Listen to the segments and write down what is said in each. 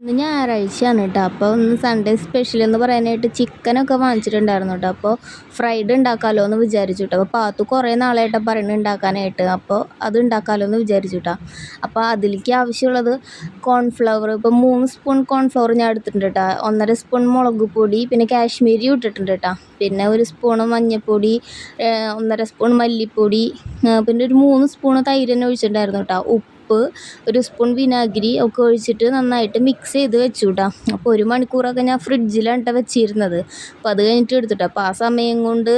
ഇന്ന് ഞായറാഴ്ചയാണ് കേട്ടോ. അപ്പോൾ ഒന്ന് സൺഡേ സ്പെഷ്യൽ എന്ന് പറയാനായിട്ട് ചിക്കനൊക്കെ വാങ്ങിച്ചിട്ടുണ്ടായിരുന്നു കേട്ടോ. അപ്പോൾ ഫ്രൈഡ് ഉണ്ടാക്കാമല്ലോ എന്ന് വിചാരിച്ചു കേട്ടോ. അപ്പോൾ പാത്തു കുറേ നാളായിട്ട് പറയുന്നത് ഉണ്ടാക്കാനായിട്ട്. അപ്പോൾ അത് ഉണ്ടാക്കാമല്ലോ എന്ന് വിചാരിച്ചു കേട്ടോ. അപ്പോൾ അതിലേക്ക് ആവശ്യമുള്ളത് കോൺഫ്ലവർ, ഇപ്പോൾ 3 സ്പൂൺ കോൺഫ്ലവർ ഞാൻ എടുത്തിട്ടുണ്ട് കേട്ടോ. 1.5 സ്പൂൺ മുളക് പൊടി, പിന്നെ കാശ്മീരി ഇട്ടിട്ടുണ്ട് കേട്ടോ. പിന്നെ 1 സ്പൂണ് മഞ്ഞൾപ്പൊടി, 1.5 സ്പൂൺ മല്ലിപ്പൊടി, പിന്നെ ഒരു 3 സ്പൂണ് തൈര് തന്നെ ഒഴിച്ചിട്ടുണ്ടായിരുന്നു കേട്ടോ. ഉപ്പ്, 1 സ്പൂൺ വിനാഗിരി ഒക്കെ ഒഴിച്ചിട്ട് നന്നായിട്ട് മിക്സ് ചെയ്ത് വെച്ചു കേട്ടോ. അപ്പോൾ 1 മണിക്കൂറൊക്കെ ഞാൻ ഫ്രിഡ്ജിലാണ് കേട്ടോ വെച്ചിരുന്നത്. അപ്പോൾ അത് കഴിഞ്ഞിട്ട് എടുത്തിട്ട് അപ്പോൾ ആ സമയം കൊണ്ട്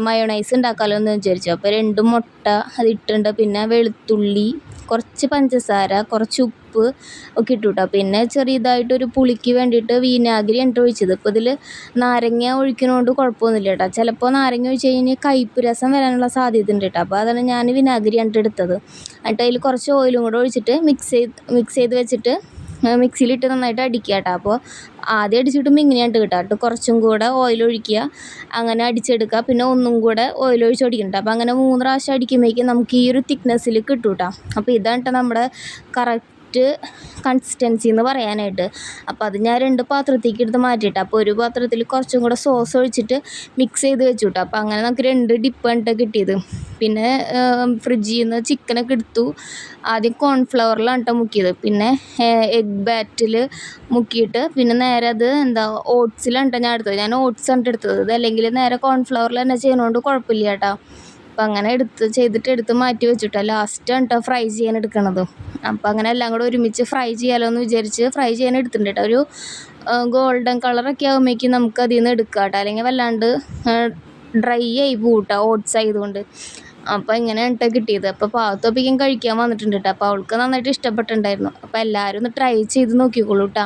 മയോണൈസ് ഉണ്ടാക്കാമല്ലോ എന്ന് വിചാരിച്ചു. അപ്പോൾ 2 മുട്ട അത് ഇട്ടിട്ടുണ്ട്. പിന്നെ വെളുത്തുള്ളി, കുറച്ച് പഞ്ചസാര, കുറച്ച് ഉപ്പ് ഒക്കെ ഇട്ടു കേട്ടോ. പിന്നെ ചെറിയതായിട്ടൊരു പുളിക്ക് വേണ്ടിയിട്ട് വിനാഗിരി ആണ് ഒഴിച്ചത്. ഇപ്പോൾ ഇതിൽ നാരങ്ങ ഒഴിക്കുന്നതുകൊണ്ട് കുഴപ്പമൊന്നുമില്ല കേട്ടോ. ചിലപ്പോൾ നാരങ്ങ ഒഴിച്ച് കഴിഞ്ഞാൽ കയ്പ്പ് രസം വരാനുള്ള സാധ്യത ഉണ്ട് കേട്ടോ. അപ്പോൾ അതാണ് ഞാൻ വിനാഗിരിയാണ് എടുത്തത്. എന്നിട്ട് അതിൽ കുറച്ച് ഓയിലും കൂടെ ഒഴിച്ചിട്ട് മിക്സ് ചെയ്ത് വെച്ചിട്ട് മിക്സിയിലിട്ട് നന്നായിട്ട് അടിക്കുക കേട്ടോ. അപ്പോൾ ആദ്യം അടിച്ചിട്ടും ഇങ്ങനെയാണ് കേട്ടോ. കുറച്ചും കൂടെ ഓയിൽ ഒഴിക്കുക, അങ്ങനെ അടിച്ചെടുക്കുക. പിന്നെ ഒന്നും കൂടെ ഓയിൽ ഒഴിച്ച് അടിക്കുന്നുണ്ട്. അപ്പോൾ അങ്ങനെ 3 പ്രാവശ്യം അടിക്കുമ്പോഴേക്കും നമുക്ക് ഈ ഒരു തിക്നെസ്സിൽ കിട്ടും കേട്ടോ. അപ്പോൾ ഇതാണ് കേട്ടോ നമ്മുടെ കറക്റ്റ് കൺസിസ്റ്റൻസി എന്ന് പറയാനായിട്ട്. അപ്പോൾ അത് ഞാൻ 2 പാത്രത്തേക്ക് എടുത്ത് മാറ്റിയിട്ട് അപ്പോൾ ഒരു പാത്രത്തിൽ കുറച്ചും കൂടെ സോസ് ഒഴിച്ചിട്ട് മിക്സ് ചെയ്ത് വെച്ചു കേട്ടോ. അപ്പോൾ അങ്ങനെ നമുക്ക് 2 ഡിപ്പാണ് കിട്ടിയത്. പിന്നെ ഫ്രിഡ്ജിൽ നിന്ന് ചിക്കനൊക്കെ എടുത്തു. ആദ്യം കോൺഫ്ലവറിലാണ് കേട്ടോ മുക്കിയത്. പിന്നെ എഗ് ബാറ്റിൽ മുക്കിയിട്ട് പിന്നെ നേരെ അത് ഓട്സിലാണ് കേട്ടോ ഞാൻ എടുത്തത്. ഞാൻ ഓട്സാണ് എടുത്തത്. ഇതല്ലെങ്കിൽ നേരെ കോൺഫ്ലവറിൽ തന്നെ ചെയ്യുന്നതുകൊണ്ട് കുഴപ്പമില്ല കേട്ടോ. അപ്പം അങ്ങനെ എടുത്ത് മാറ്റി വെച്ചിട്ടോ. ലാസ്റ്റാണ് കേട്ടോ ഫ്രൈ ചെയ്യാൻ എടുക്കണത്. അപ്പം അങ്ങനെ എല്ലാം കൂടെ ഒരുമിച്ച് ഫ്രൈ ചെയ്യാമല്ലോ എന്ന് വിചാരിച്ച് ഫ്രൈ ചെയ്യാൻ എടുത്തിട്ടുണ്ട് കേട്ടോ. ഒരു ഗോൾഡൻ കളറൊക്കെ ആകുമ്പോഴേക്കും നമുക്ക് അതിൽ നിന്ന് എടുക്കാം കേട്ടോ. അല്ലെങ്കിൽ വല്ലാണ്ട് ഡ്രൈ ആയി പോകും കേട്ടോ, ഓട്സ് ആയതുകൊണ്ട്. അപ്പോൾ ഇങ്ങനെയാണ് കേട്ടോ കിട്ടിയത്. അപ്പോൾ പാത്തൊപ്പിക്കും കഴിക്കാൻ വന്നിട്ടുണ്ട് കേട്ടോ. അപ്പോൾ അവൾക്ക് നന്നായിട്ട് ഇഷ്ടപ്പെട്ടിട്ടുണ്ടായിരുന്നു. അപ്പോൾ എല്ലാവരും ഒന്ന് ട്രൈ ചെയ്ത് നോക്കിക്കോളൂ കേട്ടോ.